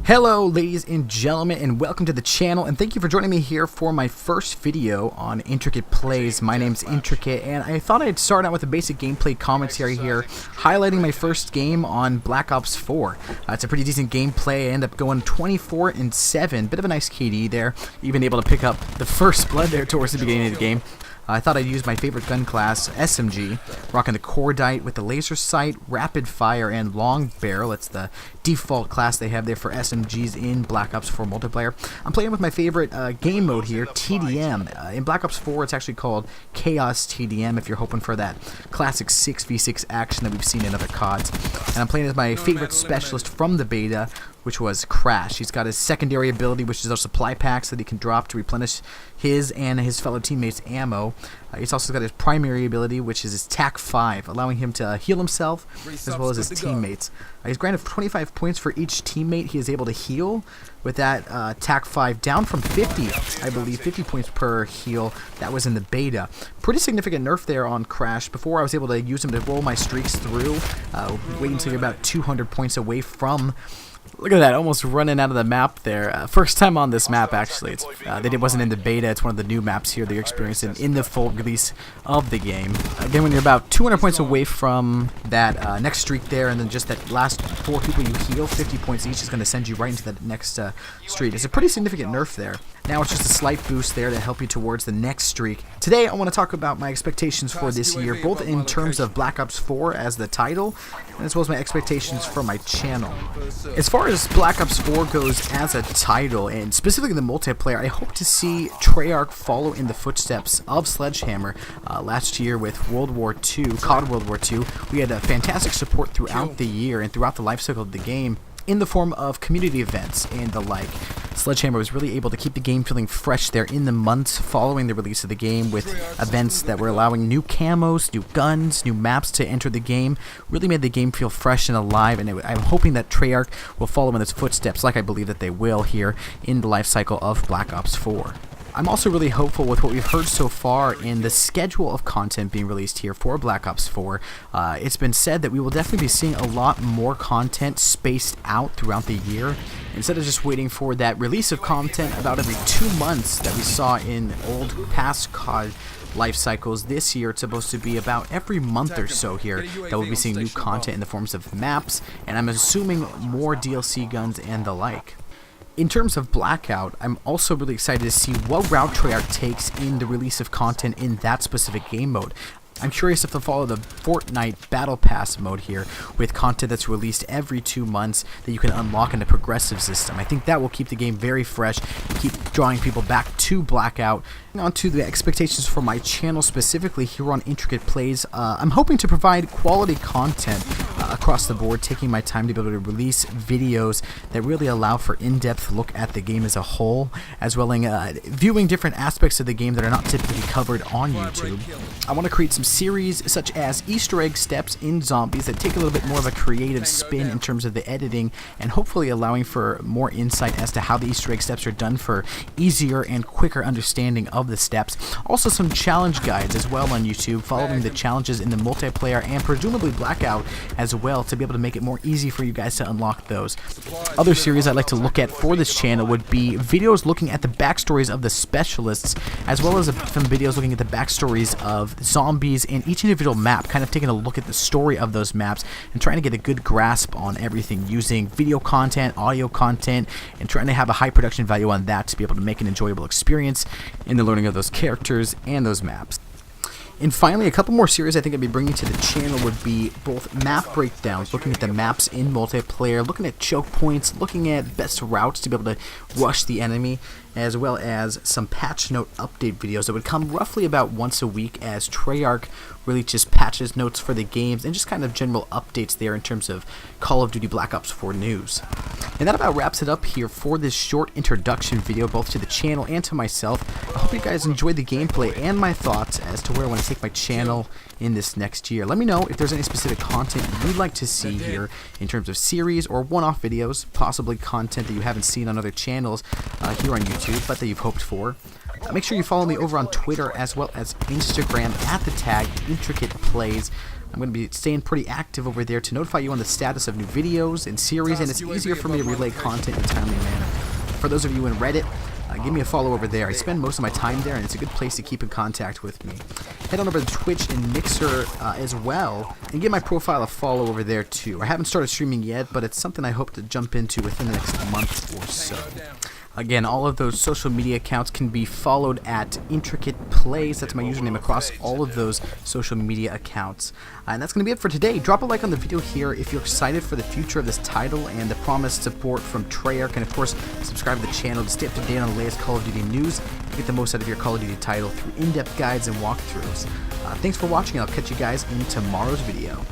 Hello ladies and gentlemen, and welcome to the channel, and thank you for joining me here for my first video on Intricate Plays. My name's Intricate, and I thought I'd start out with a basic gameplay commentary here, highlighting my first game on Black Ops 4. It's a pretty decent gameplay. I end up going 24-7, bit of a nice KD there, even able to pick up the first blood there towards the beginning of the game. I thought I'd use my favorite gun class, SMG, rocking the Cordite with the laser sight, rapid fire, and long barrel. It's the default class they have there for SMGs in Black Ops 4 multiplayer. I'm playing with my favorite game mode here, TDM. In Black Ops 4, it's actually called Chaos TDM if you're hoping for that classic 6v6 action that we've seen in other CODs. And I'm playing as my favorite specialist from the beta, which was Crash. He's got his secondary ability, which is those supply packs that he can drop to replenish his and his fellow teammates' ammo. He's also got his primary ability, which is his TAC 5, allowing him to heal himself as well as his teammates. He's granted 25 points for each teammate he is able to heal, with that TAC 5 down from 50, I believe, 50 points per heal. That was in the beta. Pretty significant nerf there on Crash. Before, I was able to use him to roll my streaks through, waiting until you're about 200 points away from. Look at that, almost running out of the map there. First time on this map, actually. It wasn't in the beta. It's one of the new maps here that you're experiencing in the full release of the game. Again, when you're about 200 points away from that next streak there, and then just that last 4 people you heal, 50 points each is going to send you right into that next streak. It's a pretty significant nerf there. Now it's just a slight boost there to help you towards the next streak. Today, I want to talk about my expectations for this year, both in terms of Black Ops 4 as the title, and as well as my expectations for my channel. As far as Black Ops 4 goes as a title, and specifically the multiplayer, I hope to see Treyarch follow in the footsteps of Sledgehammer. Last year with World War II, COD World War II, we had fantastic support throughout the year and throughout the life cycle of the game in the form of community events and the like. Sledgehammer was really able to keep the game feeling fresh there in the months following the release of the game, with events that were allowing new camos, new guns, new maps to enter the game. Really made the game feel fresh and alive, and I'm hoping that Treyarch will follow in its footsteps, like I believe that they will here in the life cycle of Black Ops 4. I'm also really hopeful with what we've heard so far in the schedule of content being released here for Black Ops 4. It's been said that we will definitely be seeing a lot more content spaced out throughout the year, instead of just waiting for that release of content about every 2 months that we saw in old past COD life cycles. This year it's supposed to be about every month or so here that we'll be seeing new content in the forms of maps, and I'm assuming more DLC guns and the like. In terms of Blackout, I'm also really excited to see what route Treyarch takes in the release of content in that specific game mode. I'm curious if they'll follow the Fortnite Battle Pass mode here, with content that's released every 2 months that you can unlock in the progressive system. I think that will keep the game very fresh and keep drawing people back to Blackout. On to the expectations for my channel specifically here on Intricate Plays. I'm hoping to provide quality content across the board, taking my time to be able to release videos that really allow for in-depth look at the game as a whole, as well as viewing different aspects of the game that are not typically covered on YouTube. I want to create some series such as Easter egg steps in Zombies that take a little bit more of a creative spin in terms of the editing, and hopefully allowing for more insight as to how the Easter egg steps are done for easier and quicker understanding of the steps. Also some challenge guides as well on YouTube, following the challenges in the multiplayer and presumably Blackout as well, to be able to make it more easy for you guys to unlock those. Other series I'd like to look at for this channel would be videos looking at the backstories of the specialists, as well as some videos looking at the backstories of zombies in each individual map, kind of taking a look at the story of those maps and trying to get a good grasp on everything using video content, audio content, and trying to have a high production value on that to be able to make an enjoyable experience in the learning of those characters and those maps. And finally, a couple more series I think I'd be bringing to the channel would be both map breakdowns, looking at the maps in multiplayer, looking at choke points, looking at best routes to be able to rush the enemy, as well as some patch note update videos that would come roughly about once a week as Treyarch really just patches notes for the games and just kind of general updates there in terms of Call of Duty Black Ops 4 news. And that about wraps it up here for this short introduction video, both to the channel and to myself. I hope you guys enjoyed the gameplay and my thoughts as to where I want to take my channel in this next year. Let me know if there's any specific content you'd like to see here in terms of series or one-off videos, possibly content that you haven't seen on other channels here on YouTube, but that you've hoped for. Make sure you follow me over on Twitter as well as Instagram at the tag IntricatePlays. I'm going to be staying pretty active over there to notify you on the status of new videos and series, and it's easier for me to relay content in a timely manner. For those of you in Reddit, give me a follow over there. I spend most of my time there, and it's a good place to keep in contact with me. Head on over to Twitch and Mixer as well, and give my profile a follow over there too. I haven't started streaming yet, but it's something I hope to jump into within the next month or so. Again, all of those social media accounts can be followed at IntricatePlays. That's my username across all of those social media accounts. And that's going to be it for today. Drop a like on the video here if you're excited for the future of this title and the promised support from Treyarch. And of course, subscribe to the channel to stay up to date on the latest Call of Duty news and get the most out of your Call of Duty title through in-depth guides and walkthroughs. Thanks for watching. I'll catch you guys in tomorrow's video.